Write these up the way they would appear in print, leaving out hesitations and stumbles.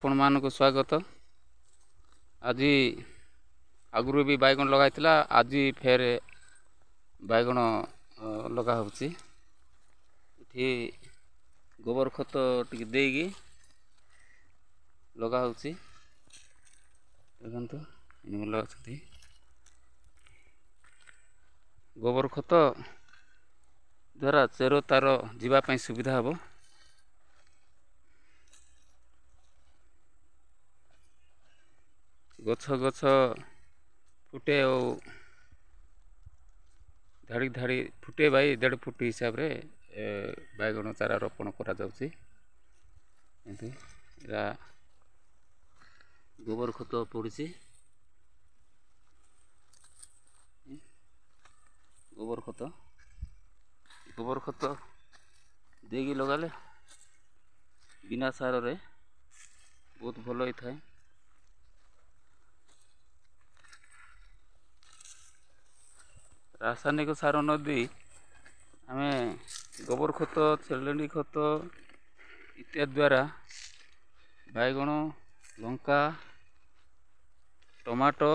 ଆପଣମାନଙ୍କୁ ସ୍ୱାଗତ। ଆଜି ଆଗରୁ ବି ବାଇଗଣ ଲଗାଇଥିଲା, ଆଜି ଫେର ବାଇଗଣ ଲଗା ହେଉଛି। ଏଠି ଗୋବର ଖତ ଟିକେ ଦେଇକି ଲଗା ହେଉଛି। ଦେଖନ୍ତୁ ଭଲ ଅଛନ୍ତି। ଗୋବର ଖତ ଦ୍ୱାରା ଚେର ତାର ଯିବା ପାଇଁ ସୁବିଧା ହେବ। ଗଛ ଫୁଟେ ଆଉ ଧାଡ଼ି ଧାଡ଼ି ଫୁଟେ ବାଇ 1.5 ଫୁଟ ହିସାବରେ ବାଇଗଣ ଚାରା ରୋପଣ କରାଯାଉଛି। ଏମିତି ଏଇଟା ଗୋବର ଖତ ପଡ଼ୁଛି। ଗୋବର ଖତ ଦେଇକି ଲଗାଲେ ବିନା ସାରରେ ବହୁତ ଭଲ ହେଇଥାଏ। ରାସାୟନିକ ସାର ନ ଦେଇ ଆମେ ଗୋବର ଖତ, ଛେଳି ଖତ ଇତ୍ୟାଦି ଦ୍ୱାରା ବାଇଗଣ, ଲଙ୍କା, ଟମାଟୋ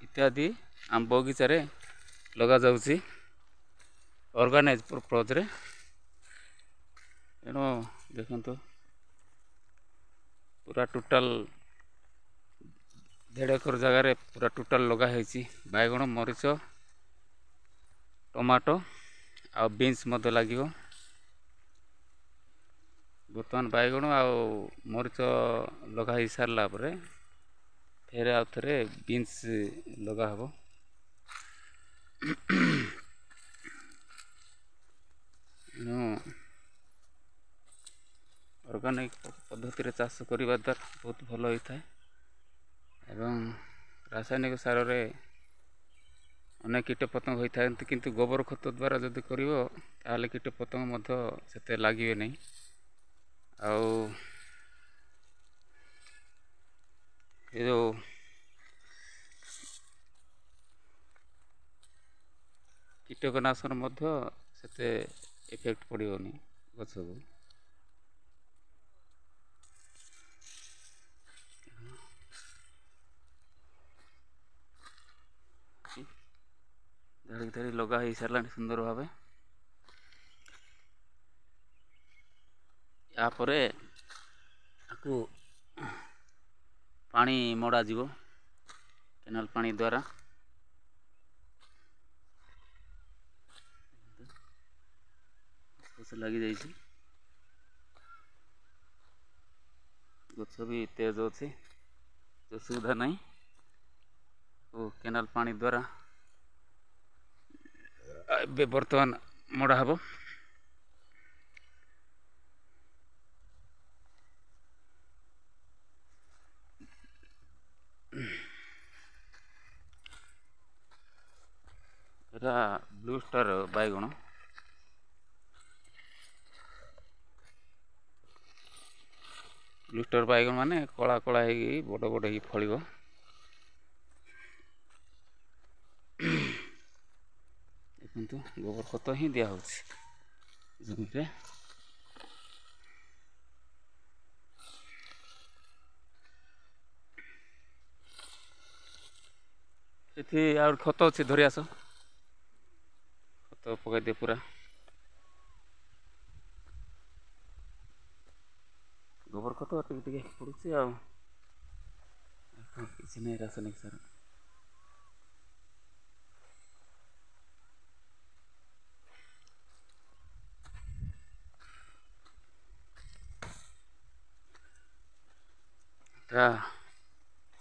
ଇତ୍ୟାଦି ଆମ ବଗିଚାରେ ଲଗାଯାଉଛି ଅର୍ଗାନାଇଜ୍ ପର୍ପଜ୍ରେ। ଏଣୁ ଦେଖନ୍ତୁ ପୁରା ଟୋଟାଲ୍ 1.5 ଏକର ଜାଗାରେ ପୁରା ଟୋଟାଲ୍ ଲଗା ହେଇଛି ବାଇଗଣ, ମରିଚ, ଟମାଟୋ ଆଉ ବିନ୍ସ ମଧ୍ୟ ଲାଗିବ। ବର୍ତ୍ତମାନ ବାଇଗଣ ଆଉ ମରିଚ ଲଗା ହେଇ ସାରିଲା ପରେ ଫେରେ ଆଉ ଥରେ ବିନ୍ସ ଲଗା ହେବ। ଏଣୁ ଅର୍ଗାନିକ୍ ପଦ୍ଧତିରେ ଚାଷ କରିବା ଦ୍ୱାରା ବହୁତ ଭଲ ହୋଇଥାଏ ଏବଂ ରାସାୟନିକ ସାରରେ ଅନେକ କୀଟପତଙ୍ଗ ହୋଇଥାନ୍ତି, କିନ୍ତୁ ଗୋବର ଖତ ଦ୍ୱାରା ଯଦି କରିବ ତାହେଲେ କୀଟପତଙ୍ଗ ମଧ୍ୟ ସେତେ ଲାଗିବେ ନାହିଁ। ଆଉ ଏ ଯେଉଁ କୀଟନାଶକ ମଧ୍ୟ ସେତେ ଇଫେକ୍ଟ ପଡ଼ିବନି ଗଛକୁ। ଧାଡ଼ି ଧାଡ଼ି ଲଗା ହେଇ ସାରିଲାଣି ସୁନ୍ଦର ଭାବେ। ଏହାପରେ ତାକୁ ପାଣି ମଡ଼ାଯିବ କେନାଲ ପାଣି ଦ୍ୱାରା। ଗଛ ଲାଗିଯାଇଛି, ଗଛ ବି ତେଜ ଅଛି, ଅସୁବିଧା ନାହିଁ। ଓ କେନାଲ ପାଣି ଦ୍ୱାରା ଏବେ ବର୍ତ୍ତମାନ ମଡ଼ା ହେବ। ଏଟା ବ୍ଲୁ ଷ୍ଟାର ବାଇଗଣ। ବ୍ଲୁ ଷ୍ଟାର ବାଇଗଣ ମାନେ କଳା କଳା ହେଇକି ବଡ଼ ବଡ଼ ହେଇକି ଫଳିବ। ଦେଖନ୍ତୁ ଗୋବର ଖତ ହିଁ ଦିଆହେଉଛି ଜମିରେ। ସେଠି ଆଉ ଖତ ଅଛି, ଧରି ଆସ, ଖତ ପକାଇଦିଅ ପୁରା। ଗୋବର ଖତ ଟିକେ ଟିକେ ପଡ଼ୁଛି ଆଉ କିଛି ନାହିଁ ରାସାୟନିକ ସାର। ତା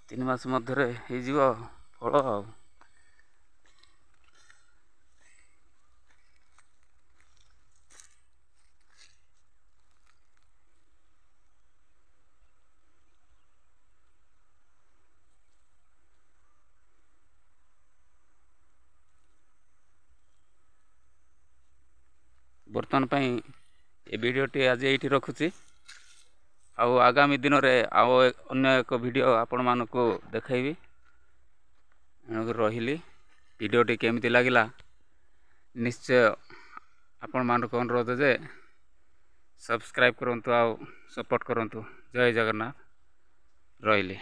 3 ମାସ ମଧ୍ୟରେ ହେଇଯିବ ଫଳ ଆଉ। ବର୍ତ୍ତମାନ ପାଇଁ ଏ ଭିଡ଼ିଓଟି ଆଜି ଏଇଠି ରଖୁଛି। ଆଉ ଆଗାମୀ ଦିନରେ ଆଉ ଅନ୍ୟ ଏକ ଭିଡ଼ିଓ ଆପଣମାନଙ୍କୁ ଦେଖାଇବି। ଏଣୁକରି ରହିଲି। ଭିଡ଼ିଓଟି କେମିତି ଲାଗିଲା ନିଶ୍ଚୟ ଆପଣମାନଙ୍କୁ ଅନୁରୋଧ ଯେ ସବସ୍କ୍ରାଇବ୍ କରନ୍ତୁ ଆଉ ସପୋର୍ଟ କରନ୍ତୁ। ଜୟ ଜଗନ୍ନାଥ। ରହିଲି।